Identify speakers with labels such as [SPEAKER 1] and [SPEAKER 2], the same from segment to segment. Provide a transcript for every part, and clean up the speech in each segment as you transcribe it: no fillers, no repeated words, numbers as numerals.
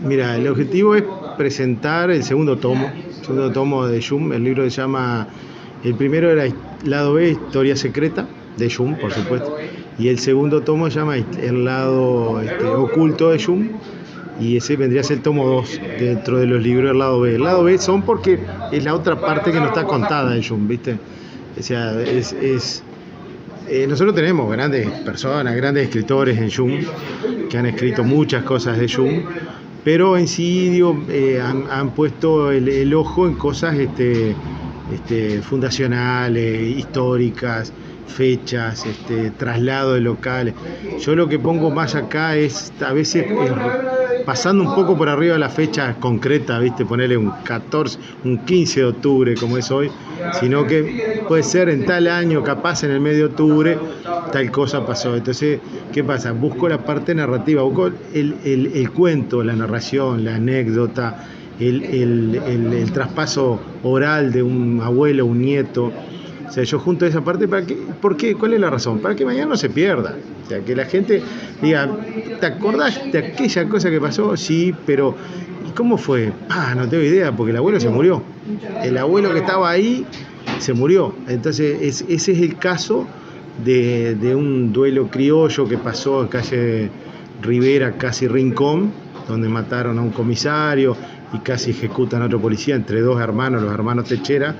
[SPEAKER 1] Mira, el objetivo es presentar el segundo tomo de Jung. El libro se llama, el primero era Lado B, Historia Secreta, de Jung, por supuesto, y el segundo tomo se llama El Lado Oculto de Jung, y ese vendría a ser el tomo 2 dentro de los libros del Lado B. El Lado B son porque es la otra parte que no está contada de Jung, ¿viste? O sea, nosotros tenemos grandes personas, grandes escritores en Jung, que han escrito muchas cosas de Jung, pero en sí han puesto el ojo en cosas fundacionales, históricas, fechas, traslado de locales. Yo lo que pongo más acá es a veces pasando un poco por arriba de la fecha concreta, ¿viste? Ponerle un 14, un 15 de octubre como es hoy, sino que puede ser en tal año, capaz en el mes de octubre, tal cosa pasó. Entonces, ¿qué pasa? Busco la parte narrativa, busco el cuento, la narración, la anécdota, el traspaso oral de un abuelo, un nieto. O sea, yo junto esa parte para que, ¿por qué? ¿Cuál es la razón? Para que mañana no se pierda. O sea, que la gente diga, ¿te acordás de aquella cosa que pasó? Sí, pero ¿y cómo fue? No tengo idea, porque el abuelo se murió. El abuelo que estaba ahí se murió. Entonces, ese es el caso de un duelo criollo que pasó en calle Rivera, casi Rincón, donde mataron a un comisario y casi ejecutan a otro policía entre dos hermanos, los hermanos Techera,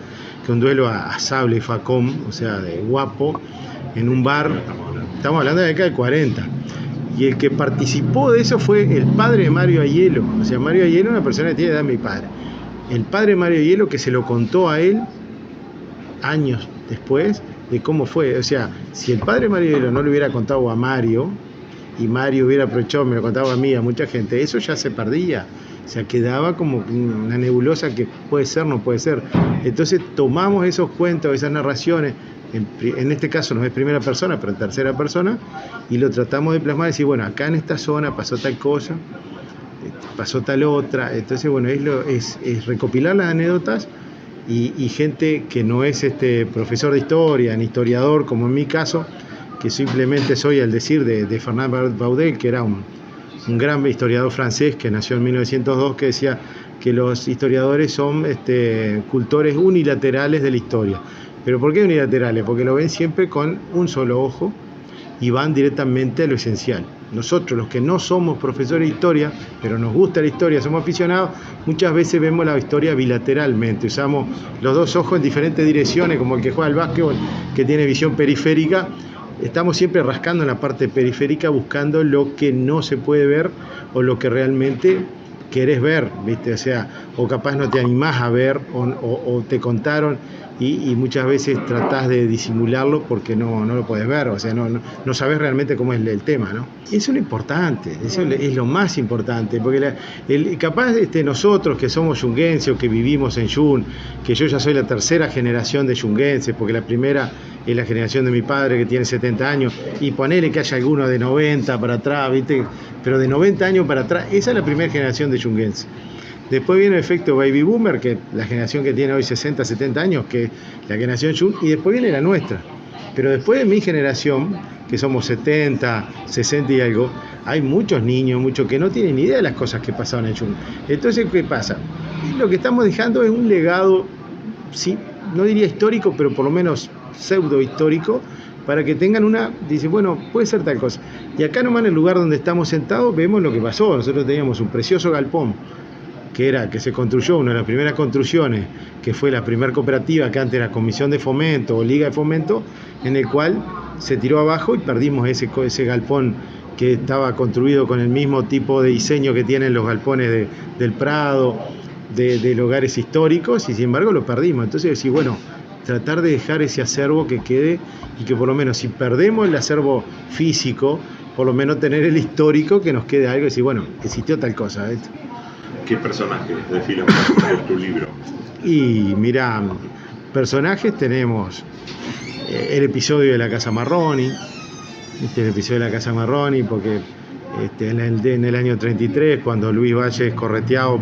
[SPEAKER 1] que un duelo a sable y facón, o sea, de guapo, en un bar. Estamos hablando de la década del 40. Y el que participó de eso fue el padre de Mario Aiello. O sea, Mario Aiello es una persona que tiene edad de mi padre. El padre de Mario Aiello, que se lo contó a él años después de cómo fue. O sea, si el padre de Mario Aiello no le hubiera contado a Mario, y Mario hubiera aprovechado, me lo contaba a mí, a mucha gente, eso ya se perdía. O sea, quedaba como una nebulosa que puede ser, no puede ser. Entonces tomamos esos cuentos, esas narraciones, en este caso no es primera persona, pero en tercera persona, y lo tratamos de plasmar y decir, bueno, acá en esta zona pasó tal cosa, pasó tal otra. Entonces, bueno, es recopilar las anécdotas y gente que no es profesor de historia, ni historiador, como en mi caso, que simplemente soy al decir de Fernand Braudel, que era un gran historiador francés que nació en 1902, que decía que los historiadores son cultores unilaterales de la historia. ¿Pero por qué unilaterales? Porque lo ven siempre con un solo ojo y van directamente a lo esencial. Nosotros, los que no somos profesores de historia, pero nos gusta la historia, somos aficionados, muchas veces vemos la historia bilateralmente, usamos los dos ojos en diferentes direcciones, como el que juega al básquetbol, que tiene visión periférica. Estamos siempre rascando en la parte periférica buscando lo que no se puede ver o lo que realmente querés ver, ¿viste? O sea, o capaz no te animás a ver o te contaron y muchas veces tratás de disimularlo porque no lo puedes ver, o sea, no sabés realmente cómo es el tema, ¿no? Y eso es lo importante, eso es lo más importante, porque capaz nosotros que somos yunguenses o que vivimos en Jung, que yo ya soy la tercera generación de yunguenses, porque la primera es la generación de mi padre que tiene 70 años, y ponele que haya alguno de 90 para atrás, ¿viste? Pero de 90 años para atrás, esa es la primera generación de yunguenses. Después viene el efecto baby boomer, que es la generación que tiene hoy 60, 70 años, que es la generación Jung, y después viene la nuestra. Pero después de mi generación, que somos 70, 60 y algo, hay muchos niños, muchos que no tienen ni idea de las cosas que pasaron en Jung. Entonces, ¿qué pasa? Lo que estamos dejando es un legado, sí, no diría histórico, pero por lo menos pseudo histórico, para que tengan dice, bueno, puede ser tal cosa. Y acá nomás en el lugar donde estamos sentados vemos lo que pasó. Nosotros teníamos un precioso galpón, que se construyó, una de las primeras construcciones, que fue la primera cooperativa, que antes era Comisión de Fomento o Liga de Fomento, en el cual se tiró abajo y perdimos ese galpón que estaba construido con el mismo tipo de diseño que tienen los galpones del Prado, de lugares históricos, y sin embargo lo perdimos. Entonces decís, bueno, tratar de dejar ese acervo que quede, y que por lo menos si perdemos el acervo físico, por lo menos tener el histórico, que nos quede algo y decir, bueno, existió tal cosa.
[SPEAKER 2] ¿Qué personajes desfilan por tu libro?
[SPEAKER 1] Y mira, personajes tenemos el episodio de la Casa Marroni, el episodio de la Casa Marroni, porque en el año 33, cuando Luis Valle es correteado,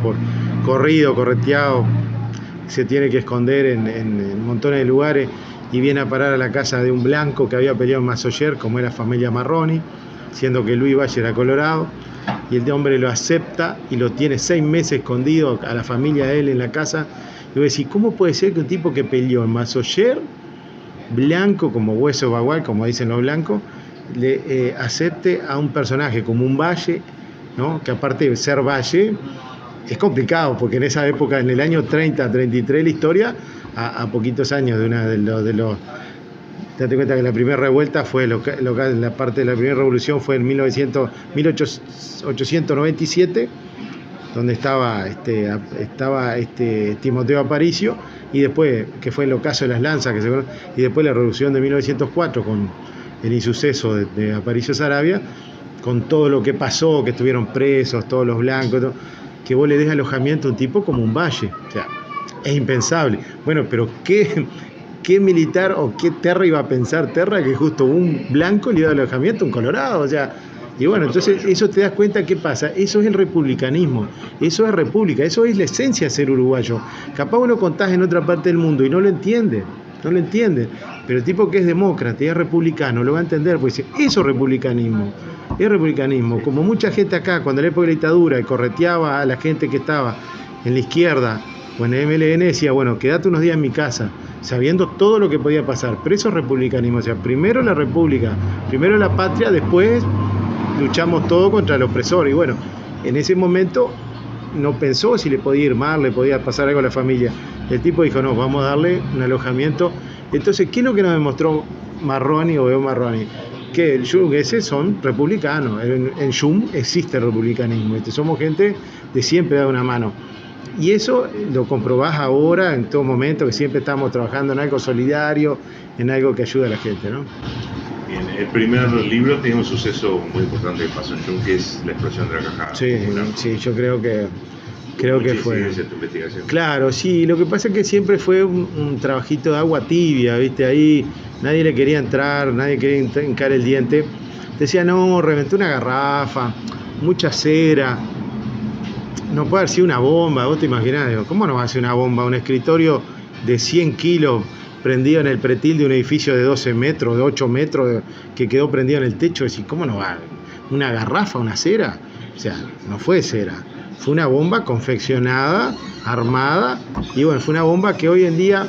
[SPEAKER 1] se tiene que esconder en montones de lugares y viene a parar a la casa de un blanco que había peleado en Massoyer, como era familia Marroni. siendo que Luis Valle era colorado, y el hombre lo acepta y lo tiene 6 meses escondido a la familia de él en la casa. Y vos decís, ¿cómo puede ser que un tipo que peleó en Mazoyer, blanco como hueso bagual, como dicen los blancos, le acepte a un personaje como un Valle, ¿no? Que aparte de ser Valle, es complicado, porque en esa época, en el año 30, 33, la historia, a poquitos años de los date cuenta que la primera revuelta fue, la parte de la primera revolución fue en 1897, donde estaba Timoteo Aparicio, y después, que fue el ocaso de las lanzas, y después la revolución de 1904, con el insuceso de Aparicio Saravia, con todo lo que pasó, que estuvieron presos, todos los blancos, que vos le des alojamiento a un tipo como un Valle. O sea, es impensable. Bueno, pero ¿qué militar o qué Terra iba a pensar Terra que justo un blanco le iba a alojamiento a un colorado? O sea, y bueno, entonces eso te das cuenta qué pasa. Eso es el republicanismo, eso es república, eso es la esencia de ser uruguayo. Capaz vos lo contás en otra parte del mundo y no lo entiende. Pero el tipo que es demócrata y es republicano lo va a entender, porque dice, eso es republicanismo. Como mucha gente acá, cuando en la época de la dictadura, y correteaba a la gente que estaba en la izquierda o en el MLN, decía, bueno, quédate unos días en mi casa, sabiendo todo lo que podía pasar. Pero eso es republicanismo, o sea, primero la república, primero la patria, después luchamos todo contra el opresor. Y bueno, en ese momento no pensó si le podía ir mal, le podía pasar algo a la familia. El tipo dijo, no, vamos a darle un alojamiento. Entonces, ¿qué es lo que nos demostró Marroni o Evo Marroni? Que el yunguenses son republicanos. En Yum existe el republicanismo. Somos gente de siempre dar una mano. Y eso lo comprobás ahora, en todo momento, que siempre estamos trabajando en algo solidario, en algo que ayuda a la gente, ¿no?
[SPEAKER 2] Bien, el primer libro tiene un suceso muy importante que pasó en Yum, que es la explosión de la Cajada.
[SPEAKER 1] Sí, yo creo que fue.
[SPEAKER 2] Tu investigación.
[SPEAKER 1] Claro, sí, lo que pasa es que siempre fue un trabajito de agua tibia, ¿viste? Ahí nadie le quería entrar, nadie quería hincar el diente. Decía, no, reventó una garrafa, mucha cera, no puede haber sido una bomba. Vos te imaginás, digo, ¿cómo no va a ser una bomba? Un escritorio de 100 kilos prendido en el pretil de un edificio de 12 metros, de 8 metros, que quedó prendido en el techo. Decís, ¿cómo no va? ¿Una garrafa, una cera? O sea, no fue cera. Fue una bomba confeccionada, armada, y bueno, fue una bomba que hoy en día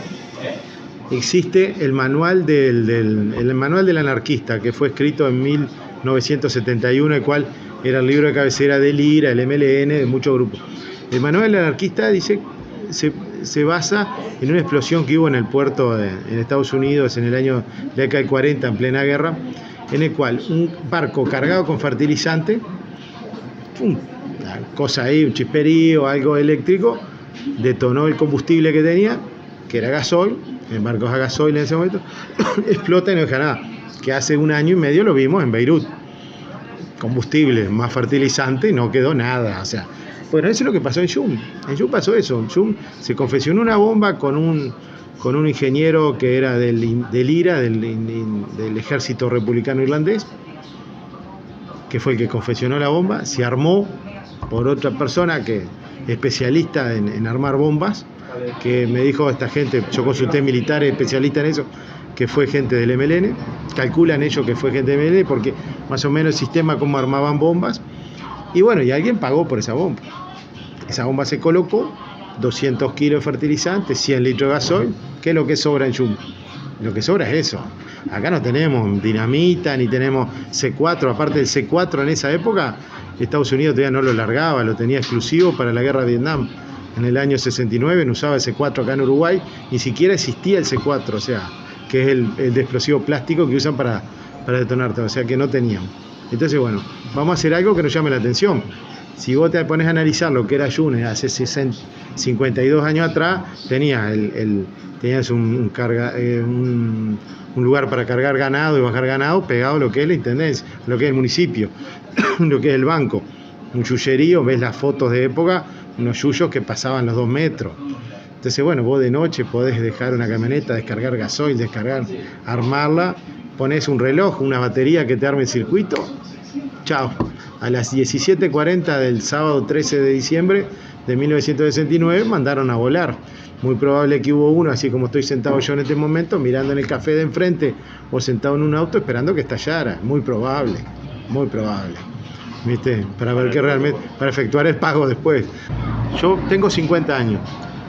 [SPEAKER 1] existe el manual el manual del anarquista, que fue escrito en 1971, el cual era el libro de cabecera del IRA, el MLN, de muchos grupos. El manual del anarquista dice, se basa en una explosión que hubo en el puerto en Estados Unidos en la década del 40, en plena guerra, en el cual un barco cargado con fertilizante, una cosa ahí, un chisperío, algo eléctrico, detonó el combustible que tenía, que era gasoil, el barco es a gasoil en ese momento, explota y no deja nada. Que hace 1 año y medio lo vimos en Beirut. Combustible, más fertilizante, no quedó nada. O sea, bueno, eso es lo que pasó en Yum. En Yum pasó eso. En Yum se confeccionó una bomba con un ingeniero que era del IRA, del Ejército Republicano Irlandés, que fue el que confeccionó la bomba. Se armó por otra persona que especialista en armar bombas, que me dijo esta gente, yo consulté militares especialistas en eso, que fue gente del MLN, calculan ellos que fue gente del MLN, porque más o menos el sistema cómo armaban bombas, y bueno, y alguien pagó por esa bomba. Esa bomba se colocó, 200 kilos de fertilizante, 100 litros de gasoil, que es lo que sobra en Yum. Lo que sobra es eso. Acá no tenemos dinamita, ni tenemos C4, aparte del C4 en esa época, Estados Unidos todavía no lo largaba, lo tenía exclusivo para la guerra de Vietnam. En el año 69 no usaba el C4 acá en Uruguay, ni siquiera existía el C4, o sea, que es el de explosivo plástico que usan para detonar, o sea que no tenían. Entonces, bueno, vamos a hacer algo que nos llame la atención. Si vos te pones a analizar lo que era Yune hace 52 años atrás, tenías un lugar para cargar ganado y bajar ganado pegado a lo que es la intendencia, lo que es el municipio, lo que es el banco. Un yuyerío, ves las fotos de época, unos yuyos que pasaban los 2 metros. Entonces, bueno, vos de noche podés dejar una camioneta, descargar gasoil, armarla, ponés un reloj, una batería que te arme el circuito, chao. A las 17:40 del sábado 13 de diciembre de 1969 mandaron a volar. Muy probable que hubo uno, así como estoy sentado yo en este momento, mirando en el café de enfrente o sentado en un auto esperando que estallara. Muy probable. muy probable, ¿viste? Para ver que realmente, para efectuar el pago después. Yo tengo 50 años.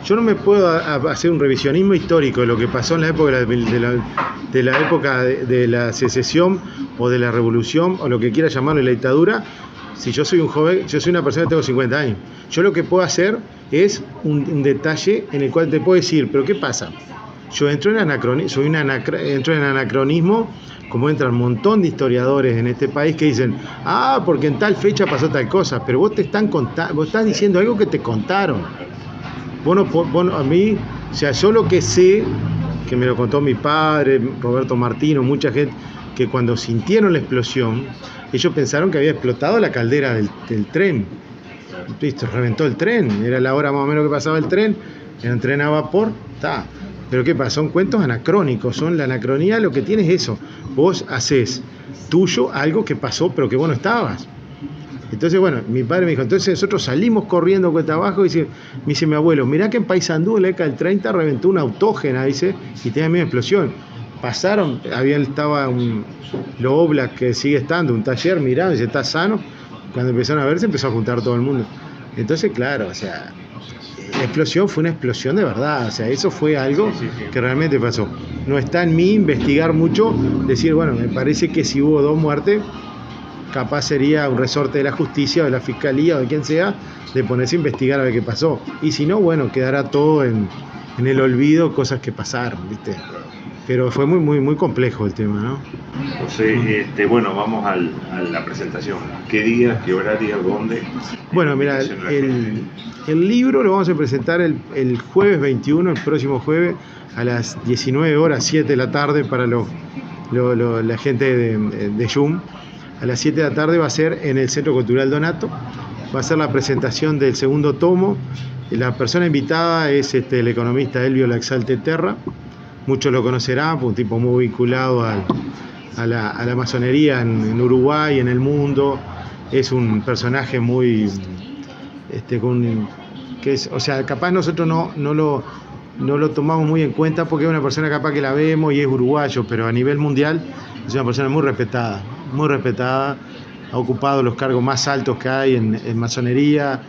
[SPEAKER 1] Yo no me puedo hacer un revisionismo histórico de lo que pasó en la época de la época de la secesión o de la revolución o lo que quiera llamarlo, la dictadura. Si yo soy un joven, yo soy una persona que tengo 50 años. Yo lo que puedo hacer es un detalle en el cual te puedo decir, pero ¿qué pasa? Yo entro en anacronismo, como entran un montón de historiadores en este país que dicen, porque en tal fecha pasó tal cosa, pero vos estás diciendo algo que te contaron. A mí, o sea, yo lo que sé, que me lo contó mi padre, Roberto Martino, mucha gente, que cuando sintieron la explosión, ellos pensaron que había explotado la caldera del tren. Listo, reventó el tren, era la hora más o menos que pasaba el tren, era un tren a vapor, está. Pero ¿qué pasa? Son cuentos anacrónicos, la anacronía lo que tiene es eso, vos haces tuyo algo que pasó pero que vos no estabas. Entonces, bueno, mi padre me dijo, entonces nosotros salimos corriendo cuesta abajo y me dice mi abuelo, mirá que en Paysandú en la década del 30 reventó una autógena, dice, y tenía misma explosión. Pasaron, estaba lo Oblak, que sigue estando, un taller, mirá, dice, está sano. Cuando empezaron a ver, se empezó a juntar todo el mundo. Entonces, claro, o sea, la explosión fue una explosión de verdad, o sea, eso fue algo que realmente pasó. No está en mí investigar mucho, decir, bueno, me parece que si hubo 2 muertes, capaz sería un resorte de la justicia o de la fiscalía o de quien sea, de ponerse a investigar a ver qué pasó. Y si no, bueno, quedará todo en el olvido, cosas que pasaron, ¿viste? Pero fue muy complejo el tema, ¿no?
[SPEAKER 2] José, bueno, vamos a la presentación. ¿Qué día, qué horario, dónde?
[SPEAKER 1] Bueno, mira, el libro lo vamos a presentar el jueves 21, el próximo jueves, a las 19 horas, 7 de la tarde, para la gente de Yum. A las 7 de la tarde va a ser en el Centro Cultural Donato, va a ser la presentación del segundo tomo. La persona invitada es el economista Elvio Laxalte Terra, muchos lo conocerán, un tipo muy vinculado a la masonería en Uruguay, en el mundo, es un personaje muy, o sea, capaz nosotros no lo tomamos muy en cuenta porque es una persona capaz que la vemos y es uruguayo, pero a nivel mundial es una persona muy respetada, ha ocupado los cargos más altos que hay en masonería,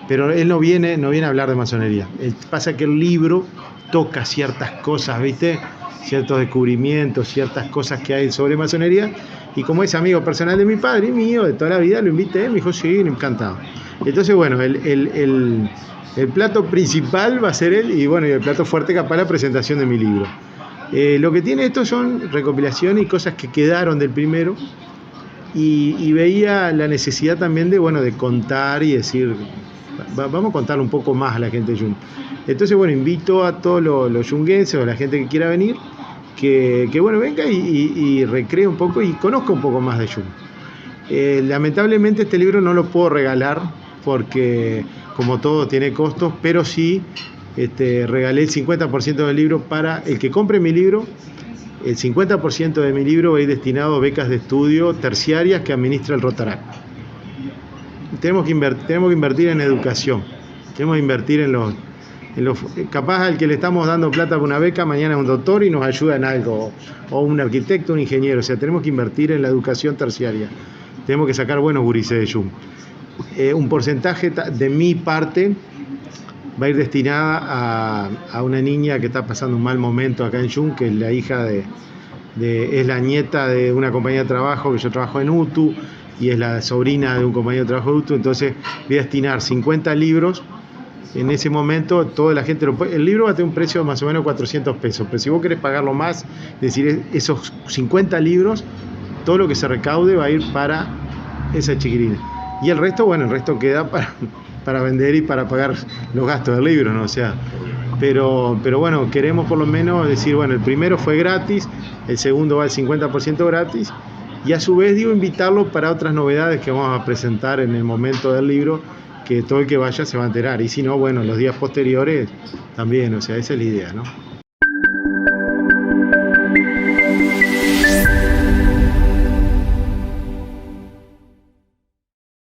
[SPEAKER 1] pero él no viene a hablar de masonería. Pasa que el libro toca ciertas cosas, ¿viste? Ciertos descubrimientos, ciertas cosas que hay sobre masonería, y como es amigo personal de mi padre y mío, de toda la vida, lo invité, me dijo, sí, encantado. Entonces, bueno, el plato principal va a ser él, y bueno, y el plato fuerte capaz la presentación de mi libro. Lo que tiene esto son recopilaciones y cosas que quedaron del primero, y veía la necesidad también de contar y decir, vamos a contar un poco más a la gente de Yum. Entonces, bueno, invito a todos los yunguenses o a la gente que quiera venir, que venga y recree un poco y conozca un poco más de Yum. Lamentablemente este libro no lo puedo regalar porque, como todo, tiene costos, pero sí regalé el 50% del libro para el que compre mi libro. El 50% de mi libro va a ir destinado a becas de estudio terciarias que administra el Rotaract. Tenemos que invertir en educación, tenemos que invertir en los capaz al que le estamos dando plata por una beca, mañana es un doctor y nos ayuda en algo, o un arquitecto, un ingeniero. O sea, tenemos que invertir en la educación terciaria, tenemos que sacar buenos gurises de Yum. Un porcentaje de mi parte va a ir destinada a una niña que está pasando un mal momento acá en Yum, que es la hija es la nieta de una compañía de trabajo, que yo trabajo en UTU, y es la sobrina de un compañero de trabajo de UTU. Entonces voy a destinar 50 libros. En ese momento toda la gente el libro va a tener un precio de más o menos 400 pesos, pero si vos querés pagarlo más, es decir, esos 50 libros, todo lo que se recaude va a ir para esa chiquilina, y el resto queda para vender y para pagar los gastos del libro, ¿no? O sea, pero bueno, queremos por lo menos decir, bueno, el primero fue gratis, el segundo va al 50% gratis, y a su vez invitarlo para otras novedades que vamos a presentar en el momento del libro, que todo el que vaya se va a enterar, y si no, bueno, los días posteriores también, o sea, esa es la idea, ¿no?